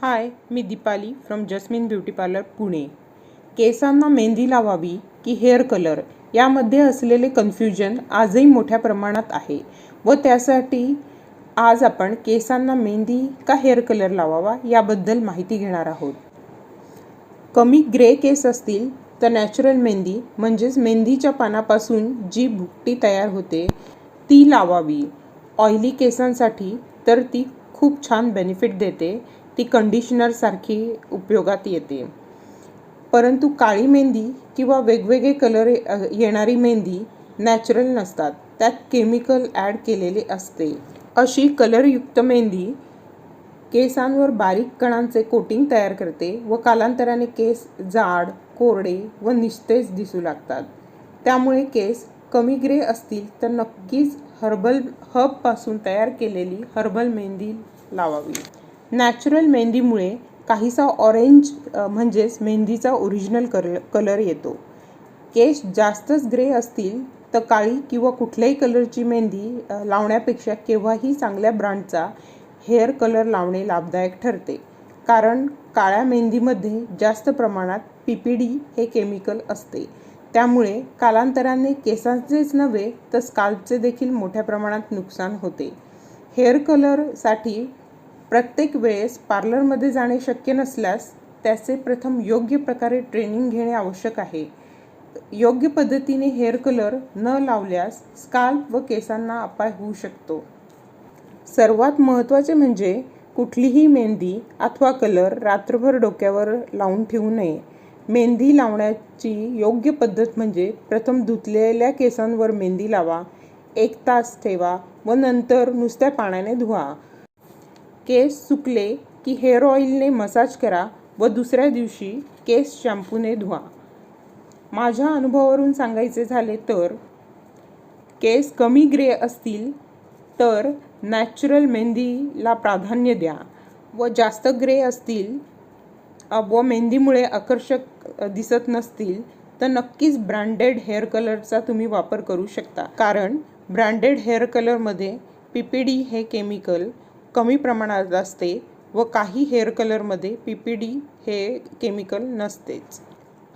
High, me Deepali from jasmine beauty parlour Pune. केसांना मेहंदी लावावी की हेअर कलर यामध्ये असलेले कन्फ्युजन आजही मोठ्या प्रमाणात आहे व त्यासाठी आज आपण केसांना मेहंदी का हेअर कलर लावावा याबद्दल माहिती घेणार आहोत. कमी ग्रे केस असतील तर नॅचरल मेहंदी म्हणजेच मेहंदीच्या पानापासून जी भुकटी तयार होते ती लावावी. ऑइली केसांसाठी तर ती खूप छान बेनिफिट देते, ती कंडिशनरसारखी उपयोगात येते. परंतु काळी मेहंदी किंवा वेगवेगळे कलर येणारी मेहंदी नॅचरल नसतात, त्यात केमिकल ॲड केलेले असते. अशी कलरयुक्त मेहंदी केसांवर बारीक कणांचे कोटिंग तयार करते व कालांतराने केस जाड, कोरडे व निस्तेज दिसू लागतात. त्यामुळे केस कमी ग्रे असतील तर नक्कीच हर्बपासून तयार केलेली हर्बल मेहंदी लावावी. नॅचरल मेहंदीमुळे काहीसा ऑरेंज म्हणजेच मेहंदीचा ओरिजिनल कलर येतो. केस जास्तच ग्रे असतील तर काळी किंवा कुठल्याही कलरची मेहंदी लावण्यापेक्षा केव्हाही चांगल्या ब्रँडचा हेअर कलर लावणे लाभदायक ठरते. कारण काळ्या मेहंदीमध्ये जास्त प्रमाणात PPD हे केमिकल असते. त्यामुळे कालांतराने केसांचेच नव्हे तर स्काल्पचे देखील मोठ्या प्रमाणात नुकसान होते. हेअर कलरसाठी प्रत्येक वेळेस पार्लरमध्ये जाणे शक्य नसल्यास त्याचे प्रथम योग्य प्रकारे ट्रेनिंग घेणे आवश्यक आहे. योग्य पद्धतीने हेअर कलर न लावल्यास स्काल्प व केसांना अपाय होऊ शकतो. सर्वात महत्त्वाचे म्हणजे कुठलीही मेहंदी अथवा कलर रात्रभर डोक्यावर लावून ठेवू नये. मेहंदी लावण्याची योग्य पद्धत म्हणजे प्रथम धुतलेल्या केसांवर मेहंदी लावा, 1 तास ठेवा व नंतर नुसत्या पाण्याने धुवा. केस सुकले की हेअर ऑइलने मसाज करा व दुसऱ्या दिवशी केस शॅम्पूने धुवा. माझ्या अनुभवावरून सांगायचे झाले तर केस कमी ग्रे असतील तर नॅचरल मेहंदीला प्राधान्य द्या व जास्त ग्रे असतील व मेहंदीमुळे आकर्षक दिसत नसतील तर नक्कीच ब्रँडेड हेअर कलरचा तुम्ही वापर करू शकता. कारण ब्रँडेड हेअर कलरमध्ये PPD हे केमिकल कमी प्रमाणात असते व काही हेअर कलरमध्ये PPD हे केमिकल नसतेच.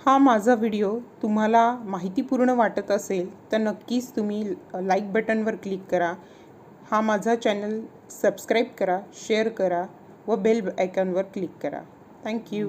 हा माझा व्हिडिओ तुम्हाला माहितीपूर्ण वाटत असेल तर नक्कीच तुम्ही लाईक बटनवर क्लिक करा. हा माझा चॅनल सबस्क्राईब करा, शेअर करा व बेल आयकॉनवर क्लिक करा. थँक्यू.